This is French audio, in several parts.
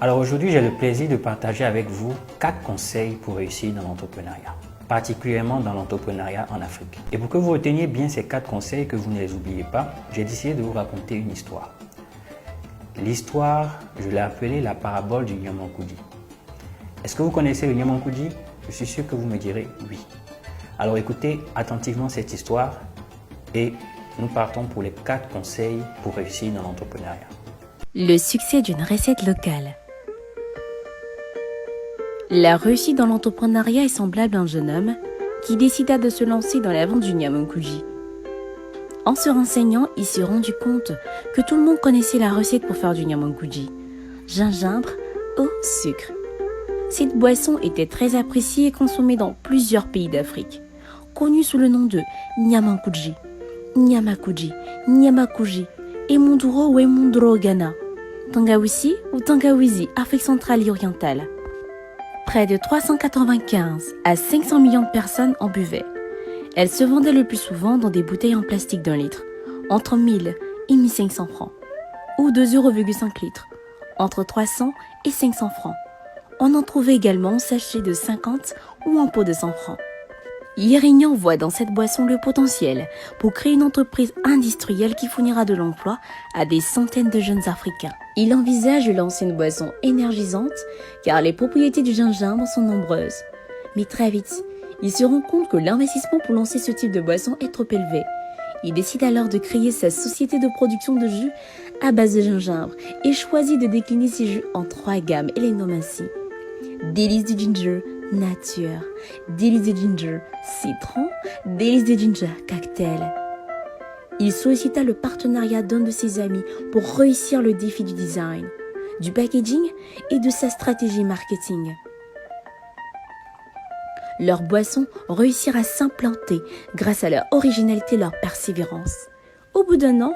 Alors aujourd'hui, j'ai le plaisir de partager avec vous 4 conseils pour réussir dans l'entrepreneuriat, particulièrement dans l'entrepreneuriat en Afrique. Et pour que vous reteniez bien ces 4 conseils, que vous ne les oubliez pas, j'ai décidé de vous raconter une histoire. L'histoire, je l'ai appelée la parabole du Nyamankoudi. Est-ce que vous connaissez le Nyamankoudi? Je suis sûr que vous me direz oui. Alors écoutez attentivement cette histoire et nous partons pour les 4 conseils pour réussir dans l'entrepreneuriat. Le succès d'une recette locale. La réussite dans l'entrepreneuriat est semblable à un jeune homme qui décida de se lancer dans la vente du Nyamankoudi. En se renseignant, il s'est rendu compte que tout le monde connaissait la recette pour faire du Nyamankoudi. Gingembre, eau, sucre. Cette boisson était très appréciée et consommée dans plusieurs pays d'Afrique, connue sous le nom de Nyamankoudi, Nyamakoudi, Nyamakoudi, Emunduro ou Emunduro au Ghana, Tangawisi ou Tangawizi, Afrique centrale et orientale. Près de 395 à 500 millions de personnes en buvaient. Elle se vendait le plus souvent dans des bouteilles en plastique d'1 litre, entre 1000 et 1500 francs, ou 2,5 litres, entre 300 et 500 francs. On en trouvait également en sachet de 50 ou en pot de 100 francs. Yerignan voit dans cette boisson le potentiel pour créer une entreprise industrielle qui fournira de l'emploi à des centaines de jeunes Africains. Il envisage de lancer une boisson énergisante car les propriétés du gingembre sont nombreuses. Mais très vite, il se rend compte que l'investissement pour lancer ce type de boisson est trop élevé. Il décide alors de créer sa société de production de jus à base de gingembre et choisit de décliner ses jus en 3 gammes et les nomme ainsi: Délices du ginger nature, Délices de ginger citron, Délices de ginger cocktail. Il sollicita le partenariat d'un de ses amis pour réussir le défi du design, du packaging et de sa stratégie marketing. Leurs boissons réussirent à s'implanter grâce à leur originalité et leur persévérance. Au bout d'1 an,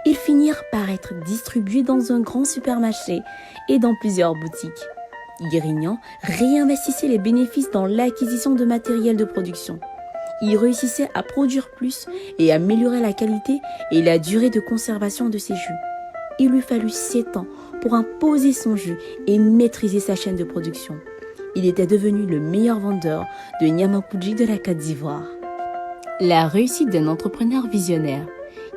ils finirent par être distribués dans un grand supermarché et dans plusieurs boutiques. Yerignan réinvestissait les bénéfices dans l'acquisition de matériel de production. Il réussissait à produire plus et à améliorer la qualité et la durée de conservation de ses jus. Il lui fallut 7 ans pour imposer son jus et maîtriser sa chaîne de production. Il était devenu le meilleur vendeur de Nyamankoudi de la Côte d'Ivoire. La réussite d'un entrepreneur visionnaire.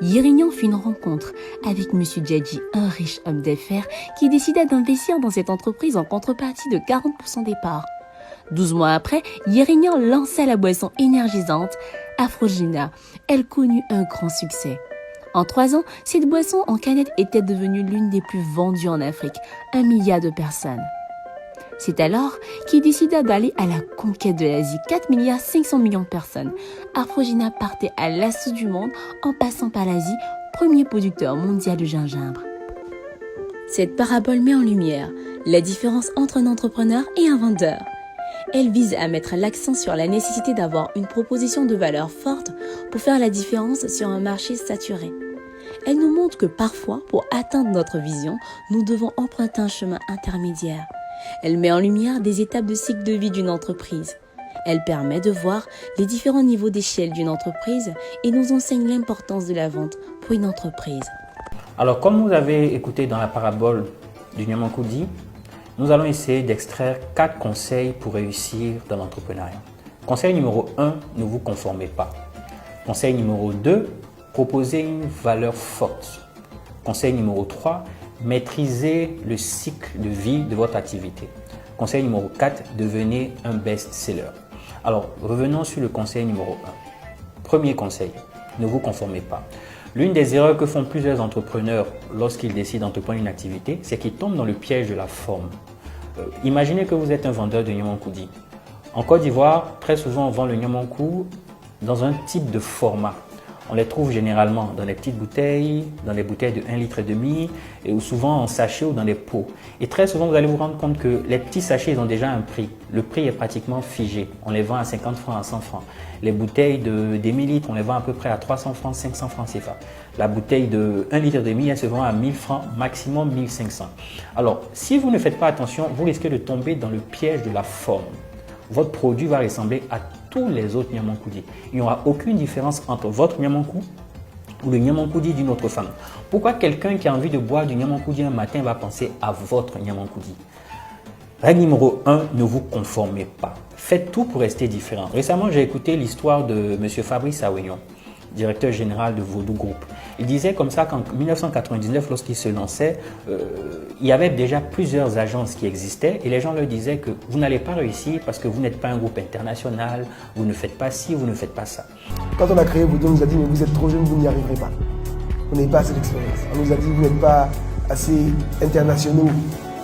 Yerignan fit une rencontre avec M. Djadji, un riche homme d'affaires qui décida d'investir dans cette entreprise en contrepartie de 40% des parts. 12 mois après, Yerignan lança la boisson énergisante Afrogina. Elle connut un grand succès. En 3 ans, cette boisson en canette était devenue l'une des plus vendues en Afrique, 1 milliard de personnes. C'est alors qu'il décida d'aller à la conquête de l'Asie, 4 milliards 500 millions de personnes. Afrogina partait à l'assaut du monde en passant par l'Asie, premier producteur mondial de gingembre. Cette parabole met en lumière la différence entre un entrepreneur et un vendeur. Elle vise à mettre l'accent sur la nécessité d'avoir une proposition de valeur forte pour faire la différence sur un marché saturé. Elle nous montre que parfois, pour atteindre notre vision, nous devons emprunter un chemin intermédiaire. Elle met en lumière des étapes de cycle de vie d'une entreprise. Elle permet de voir les différents niveaux d'échelle d'une entreprise et nous enseigne l'importance de la vente pour une entreprise. Alors comme vous avez écouté dans la parabole du Nyamankoudi, nous allons essayer d'extraire 4 conseils pour réussir dans l'entrepreneuriat. Conseil numéro 1, ne vous conformez pas. Conseil numéro 2, proposez une valeur forte. Conseil numéro 3, maîtrisez le cycle de vie de votre activité. Conseil numéro 4, devenez un best-seller. Alors, revenons sur le conseil numéro 1. Premier conseil, ne vous conformez pas. L'une des erreurs que font plusieurs entrepreneurs lorsqu'ils décident d'entreprendre une activité, c'est qu'ils tombent dans le piège de la forme. Imaginez que vous êtes un vendeur de Nyamankoudi. En Côte d'Ivoire, très souvent on vend le Nyamankou dans un type de format. On les trouve généralement dans des petites bouteilles, dans des bouteilles de 1,5 litre et souvent en sachet ou dans des pots. Et très souvent, vous allez vous rendre compte que les petits sachets ils ont déjà un prix. Le prix est pratiquement figé. On les vend à 50 francs, à 100 francs. Les bouteilles des 1000 litres, on les vend à peu près à 300 francs, 500 francs CFA. La bouteille de 1,5 litre, elle se vend à 1000 francs, maximum 1500. Alors, si vous ne faites pas attention, vous risquez de tomber dans le piège de la forme. Votre produit va ressembler à tous les autres Nyamankoudi. Il n'y aura aucune différence entre votre Nyamankou, ou le Nyamankoudi d'une autre femme? Pourquoi quelqu'un qui a envie de boire du Nyamankoudi un matin va penser à votre Nyamankoudi? Règle numéro 1, ne vous conformez pas. Faites tout pour rester différent. Récemment, j'ai écouté l'histoire de M. Fabrice Awignon, directeur général de Vodou Group. Il disait comme ça qu'en 1999, lorsqu'il se lançait, il y avait déjà plusieurs agences qui existaient et les gens leur disaient que vous n'allez pas réussir parce que vous n'êtes pas un groupe international, vous ne faites pas ci, vous ne faites pas ça. Quand on a créé Vodou, on nous a dit mais vous êtes trop jeune, vous n'y arriverez pas. Vous n'avez pas assez d'expérience. On nous a dit vous n'êtes pas assez internationaux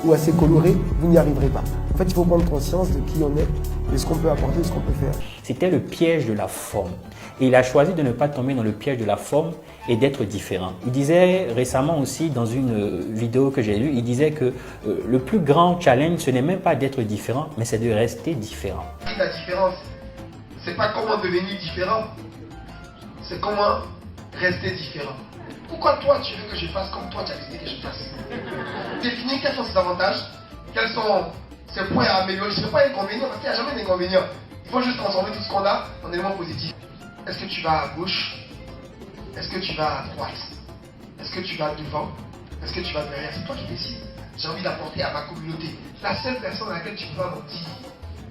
ou assez colorés, vous n'y arriverez pas. En fait, il faut prendre conscience de qui on est, de ce qu'on peut apporter, de ce qu'on peut faire. C'était le piège de la forme. Et il a choisi de ne pas tomber dans le piège de la forme et d'être différent. Il disait récemment aussi dans une vidéo que j'ai lue, il disait que le plus grand challenge, ce n'est même pas d'être différent, mais c'est de rester différent. La différence, c'est pas comment devenir différent, c'est comment rester différent. Pourquoi toi tu veux que je fasse comme toi tu as décidé que je fasse? Définis quels sont ses avantages, quels sont ses points à améliorer. Ce n'est pas inconvénient parce qu'il n'y a jamais d'inconvénient. Il faut juste transformer tout ce qu'on a en éléments positifs. Est-ce que tu vas à gauche? Est-ce que tu vas à droite? Est-ce que tu vas devant? Est-ce que tu vas derrière? C'est toi qui décides. J'ai envie d'apporter à ma communauté. La seule personne à laquelle tu vas mentir,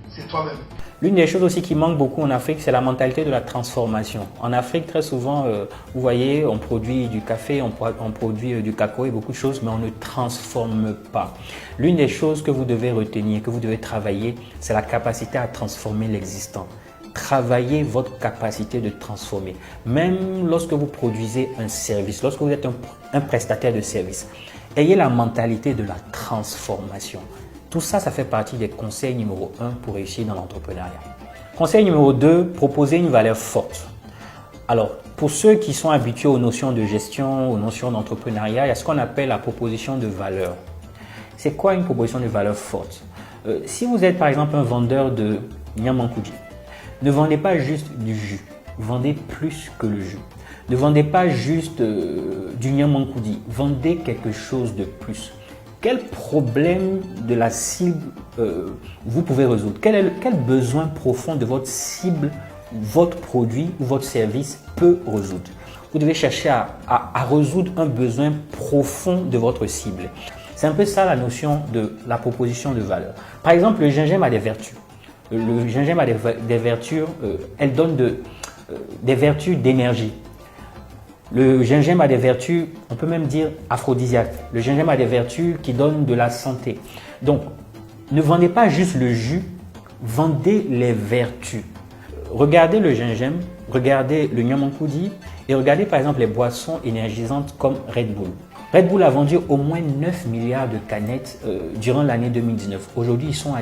c'est toi-même. L'une des choses aussi qui manque beaucoup en Afrique, c'est la mentalité de la transformation. En Afrique, très souvent, vous voyez, on produit du café, on produit du cacao et beaucoup de choses, mais on ne transforme pas. L'une des choses que vous devez retenir, que vous devez travailler, c'est la capacité à transformer l'existant. Travaillez votre capacité de transformer. Même lorsque vous produisez un service, lorsque vous êtes un prestataire de service, ayez la mentalité de la transformation. Tout ça, ça fait partie des conseils numéro 1 pour réussir dans l'entrepreneuriat. Conseil numéro 2, proposez une valeur forte. Alors, pour ceux qui sont habitués aux notions de gestion, aux notions d'entrepreneuriat, il y a ce qu'on appelle la proposition de valeur. C'est quoi une proposition de valeur forte? Si vous êtes par exemple un vendeur de Nyamankoudi, ne vendez pas juste du jus, vendez plus que le jus. Ne vendez pas juste du Nyamankoudi, vendez quelque chose de plus. Quel problème de la cible vous pouvez résoudre? Quel besoin profond de votre cible, votre produit ou votre service peut résoudre? Vous devez chercher à résoudre un besoin profond de votre cible. C'est un peu ça la notion de la proposition de valeur. Par exemple, le gingembre a des vertus. Le gingembre a des vertus, elle donne des vertus d'énergie. Le gingembre a des vertus, on peut même dire aphrodisiaques. Le gingembre a des vertus qui donnent de la santé. Donc, ne vendez pas juste le jus, vendez les vertus. Regardez le gingembre, regardez le Nyamankoudi et regardez par exemple les boissons énergisantes comme Red Bull. Red Bull a vendu au moins 9 milliards de canettes durant l'année 2019. Aujourd'hui, ils sont à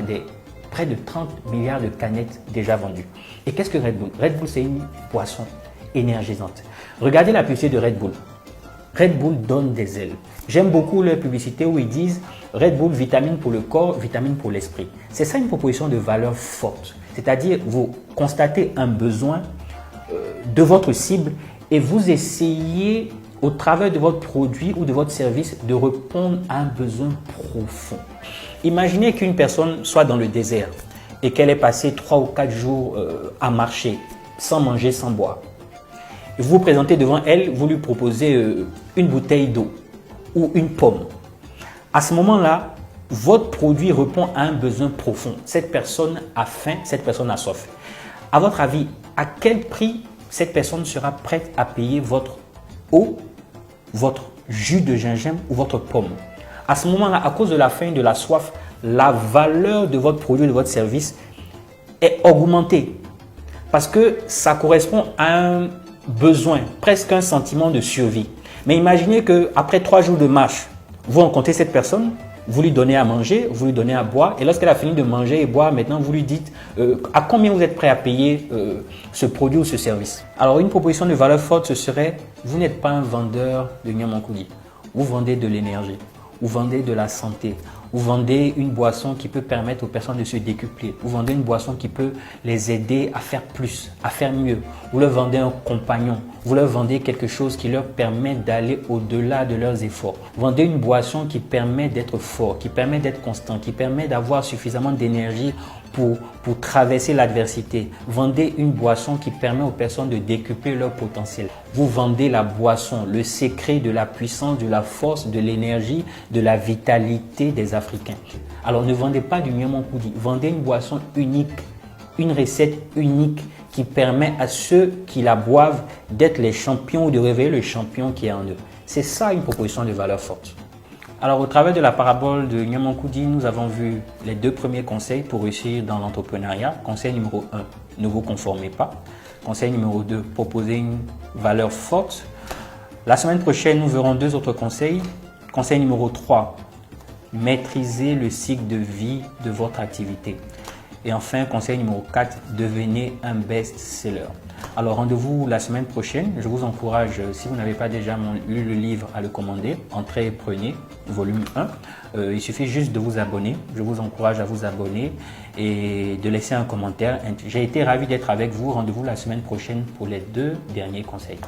près de 30 milliards de canettes déjà vendues. Et qu'est-ce que Red Bull? Red Bull, c'est une boisson énergisante. Regardez la publicité de Red Bull. Red Bull donne des ailes. J'aime beaucoup leur publicité où ils disent Red Bull, vitamine pour le corps, vitamine pour l'esprit. C'est ça une proposition de valeur forte. C'est-à-dire, vous constatez un besoin de votre cible et vous essayez, au travers de votre produit ou de votre service, de répondre à un besoin profond. Imaginez qu'une personne soit dans le désert et qu'elle ait passé 3 ou 4 jours à marcher, sans manger, sans boire. Vous vous présentez devant elle, vous lui proposez une bouteille d'eau ou une pomme. À ce moment-là, votre produit répond à un besoin profond. Cette personne a faim, cette personne a soif. À votre avis, à quel prix cette personne sera prête à payer votre eau, votre jus de gingembre ou votre pomme? À ce moment-là, à cause de la faim et de la soif, la valeur de votre produit, de votre service est augmentée. Parce que ça correspond à un besoin, presque un sentiment de survie. Mais imaginez qu'après 3 jours de marche, vous rencontrez cette personne, vous lui donnez à manger, vous lui donnez à boire, et lorsqu'elle a fini de manger et boire, maintenant vous lui dites à combien vous êtes prêt à payer ce produit ou ce service. Alors une proposition de valeur forte, ce serait, vous n'êtes pas un vendeur de Nyamankoudi, vous vendez de l'énergie, vous vendez de la santé, Vous vendez une boisson qui peut permettre aux personnes de se décupler. Vous vendez une boisson qui peut les aider à faire plus, à faire mieux. Vous leur vendez un compagnon. Vous leur vendez quelque chose qui leur permet d'aller au-delà de leurs efforts. Vous vendez une boisson qui permet d'être fort, qui permet d'être constant, qui permet d'avoir suffisamment d'énergie pour traverser l'adversité. Vendez une boisson qui permet aux personnes de décupler leur potentiel. Vous vendez la boisson, le secret de la puissance, de la force, de l'énergie, de la vitalité des Africains. Alors ne vendez pas du Nyamankoudi, vendez une boisson unique, une recette unique qui permet à ceux qui la boivent d'être les champions ou de réveiller le champion qui est en eux. C'est ça une proposition de valeur forte. Alors, au travers de la parabole de Nyamankoudi, nous avons vu les 2 premiers conseils pour réussir dans l'entrepreneuriat. Conseil numéro 1, ne vous conformez pas. Conseil numéro 2, proposez une valeur forte. La semaine prochaine, nous verrons 2 autres conseils. Conseil numéro 3, maîtrisez le cycle de vie de votre activité. Et enfin, conseil numéro 4, devenez un best-seller. Alors, rendez-vous la semaine prochaine. Je vous encourage, si vous n'avez pas déjà lu le livre, à le commander. Entrez et prenez, volume 1. Il suffit juste de vous abonner. Je vous encourage à vous abonner et de laisser un commentaire. J'ai été ravi d'être avec vous. Rendez-vous la semaine prochaine pour les 2 derniers conseils.